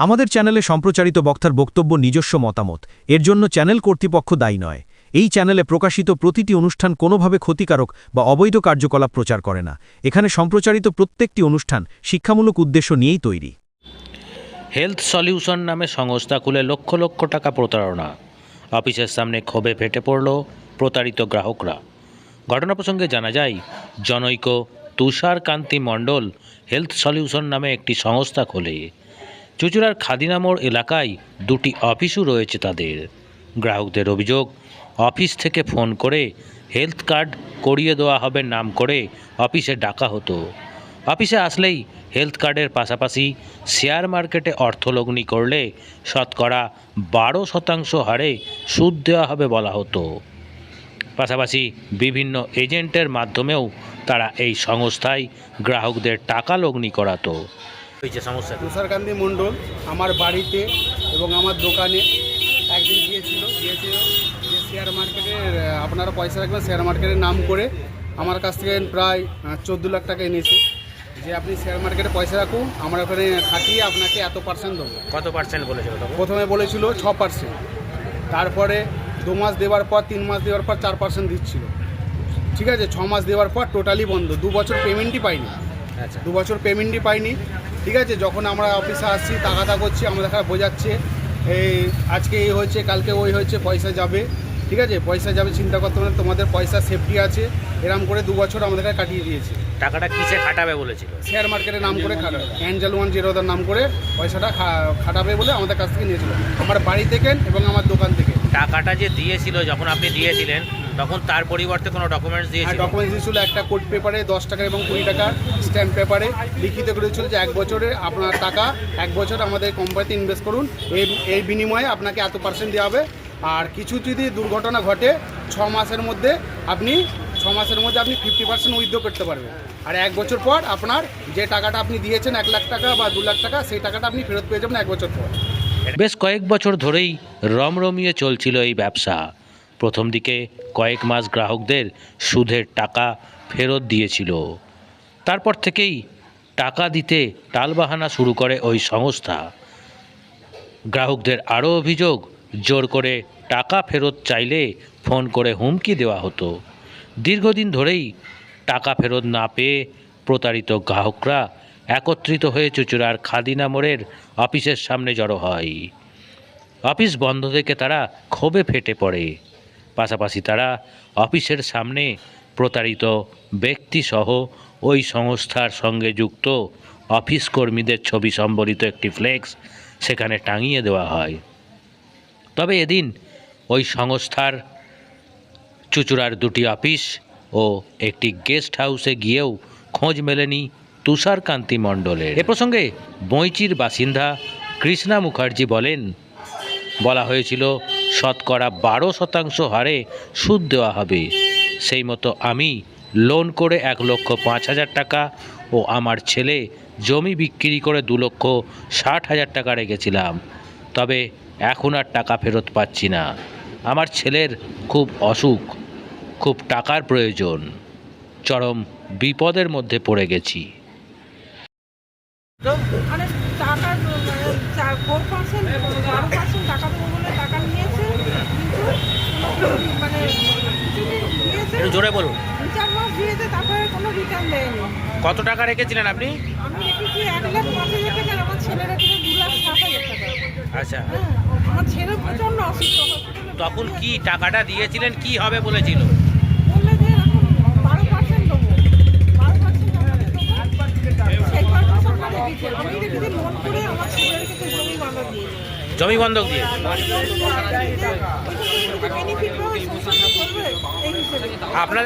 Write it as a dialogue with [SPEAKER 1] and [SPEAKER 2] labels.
[SPEAKER 1] আমাদের চ্যানেলে সম্প্রচারিত বক্তার বক্তব্য নিজস্ব মতামত, এর জন্য চ্যানেল কর্তৃপক্ষ দায়ী নয়। এই চ্যানেলে প্রকাশিত প্রতিটি অনুষ্ঠান কোনোভাবে ক্ষতিকারক বা অবৈধ কার্যকলাপ প্রচার করে না। এখানে সম্প্রচারিত প্রত্যেকটি অনুষ্ঠান শিক্ষামূলক উদ্দেশ্য নিয়েই তৈরি।
[SPEAKER 2] হেলথ সলিউশন নামে সংস্থা খুলে লক্ষ লক্ষ টাকা প্রতারণা। অফিসের সামনে ক্ষোভে ফেটে পড়ল প্রতারিত গ্রাহকরা। ঘটনা প্রসঙ্গে জানা যায়, জনৈক তুষার কান্তি মণ্ডল হেলথ সলিউশন নামে একটি সংস্থা খোলে। চুঁচুড়ার খাদিনামোড় এলাকায় দুটি অফিসও রয়েছে তাদের। গ্রাহকদের অভিযোগ, অফিস থেকে ফোন করে হেলথ কার্ড করিয়ে দেওয়া হবে নাম করে অফিসে ডাকা হতো। অফিসে আসলেই হেলথ কার্ডের পাশাপাশি শেয়ার মার্কেটে অর্থলগ্নি করলে শতকরা 12% হারে সুদ দেওয়া হবে বলা হতো। পাশাপাশি বিভিন্ন এজেন্টের মাধ্যমেও তারা এই সংস্থায় গ্রাহকদের টাকা লগ্নি করাতো।
[SPEAKER 3] তুষারকান্তি মণ্ডল আমার বাড়িতে এবং আমার দোকানে একদিন গিয়েছিল যে শেয়ার মার্কেটের আপনারা পয়সা রাখবেন, শেয়ার মার্কেটের নাম করে আমার কাছ থেকে প্রায় 14 লাখ টাকা এনেছে। যে আপনি শেয়ার মার্কেটে পয়সা রাখুন, আমরা ওখানে খাটিয়ে আপনাকে এত পার্সেন্ট দেবো।
[SPEAKER 2] কত পার্সেন্ট বলেছিল?
[SPEAKER 3] প্রথমে বলেছিল 6%, তারপরে 2 মাস দেওয়ার পর 3 মাস দেওয়ার পর 4% দিচ্ছিল। ঠিক আছে, 6 মাস দেওয়ার পর টোটালি বন্ধ। 2 বছর পেমেন্টই পাইনি।
[SPEAKER 2] আচ্ছা,
[SPEAKER 3] 2 বছর পেমেন্টই পাইনি। ঠিক আছে, যখন আমরা অফিসে আসছি তাগাদা করছি, আমাদের খারাপ বোঝাচ্ছে এই আজকে এই হয়েছে, কালকে ওই হয়েছে, পয়সা যাবে। ঠিক আছে, পয়সা যাবে, চিন্তা করতে হবে, তোমাদের পয়সা সেফটি আছে। এরম করে 2 বছর আমাদের কাছে কাটিয়ে দিয়েছে।
[SPEAKER 2] টাকাটা কিসে খাটাবে বলেছিল?
[SPEAKER 3] শেয়ার মার্কেটের নাম করে অ্যাঞ্জেল 101 নাম করে পয়সাটা খাটাবে বলে আমাদের কাছ থেকে নিয়েছিল, আমার বাড়ি থেকে এবং আমার দোকান থেকে।
[SPEAKER 2] টাকাটা যে দিয়েছিল, যখন আপনি দিয়েছিলেন তখন তার পরিবর্তে কোনো ডকুমেন্টস দিয়েছিল?
[SPEAKER 3] ডকুমেন্টস দিয়েছিল একটা কোড পেপারে 10 টাকা এবং 20 টাকা স্ট্যাম্প পেপারে লিখিত করেছিল যে 1 বছরে আপনার টাকা 1 বছর আমাদের কোম্পানিতে ইনভেস্ট করুন, এই বিনিময়ে আপনাকে এত % দেওয়া হবে। আর কিছু যদি দুর্ঘটনা ঘটে 6 মাসের মধ্যে আপনি 50% উইথড্র করতে পারবেন। আর 1 বছর পর আপনার যে টাকাটা আপনি দিয়েছেন 1 লাখ টাকা বা 2 লাখ টাকা, সেই টাকাটা আপনি ফেরত পেয়ে যাবেন 1 বছর পর।
[SPEAKER 2] বেশ কয়েক বছর ধরেই রমরমিয়ে চলছিল এই ব্যবসা। প্রথম দিকে কয়েক মাস গ্রাহকদের সুদের টাকা ফেরত দিয়েছিল। তারপর থেকেই টাকা দিতে টালবাহানা শুরু করে ওই সংস্থা। গ্রাহকদের আরও অভিযোগ, জোর করে টাকা ফেরত চাইলে ফোন করে হুমকি দেওয়া হতো। দীর্ঘদিন ধরেই টাকা ফেরত না পেয়ে প্রতারিত গ্রাহকরা একত্রিত হয়ে চুঁচুড়ার খাদিনামোড়ের অফিসের সামনে জড়ো হয়। অফিস বন্ধ থেকে তারা ক্ষোভে ফেটে পড়ে। পাশাপাশি তারা অফিসের সামনে প্রতারিত ব্যক্তিসহ ওই সংস্থার সঙ্গে যুক্ত অফিস কর্মীদের ছবি সম্বলিত একটি ফ্লেক্স সেখানে টাঙিয়ে দেওয়া হয়। তবে এদিন ওই সংস্থার চুঁচুড়ার 2টি অফিস ও একটি গেস্ট হাউসে গিয়েও খোঁজ মেলেনি তুষারকান্তি মণ্ডলের। এ প্রসঙ্গে বইচির বাসিন্দা কৃষ্ণা মুখার্জি বলেন, বলা হয়েছিল শতকরা 12% হারে সুদ দেওয়া হবে। সেই মতো আমি লোন করে 1,05,000 টাকা ও আমার ছেলে জমি বিক্রি করে 2,60,000 টাকা রেখেছিলাম। তবে এখন আর টাকা ফেরত পাচ্ছি না। আমার ছেলের খুব অসুখ, খুব টাকার প্রয়োজন, চরম বিপদের মধ্যে পড়ে গেছি।
[SPEAKER 4] মানে টাকা 4% 12% টাকা দেবো বলে টাকা নিয়েছে, কিন্তু মানে দিয়েছে,
[SPEAKER 2] জোরে বলুন।
[SPEAKER 4] 2-4 মাস দিয়েছে, তারপরে কোনো রিটার্ন দেয়নি।
[SPEAKER 2] কত টাকা রেখেছিলেন আপনি?
[SPEAKER 4] আমি রেখেছি 1,05,000 টাকা, আর আমার ছেলে রেখেছে 2,60,000 টাকা।
[SPEAKER 2] আচ্ছা,
[SPEAKER 4] হ্যাঁ, আমার ছেলে প্রচণ্ড অসুস্থ।
[SPEAKER 2] তখন কি টাকাটা দিয়েছিলেন, কি হবে বলেছিল?
[SPEAKER 4] বললে যে এখন 12% দেবো, 12% টাকা দেবো, সেই 12% টাকা দিয়েছে। আমি রেখেছি লোন করে, আমার ছেলে রেখেছে জমি বাঁধা দিয়ে।
[SPEAKER 2] জমি বন্ধক দিয়ে?
[SPEAKER 4] বেনিফিট শোষণ করবে এই হিসেবে
[SPEAKER 2] আপনাদের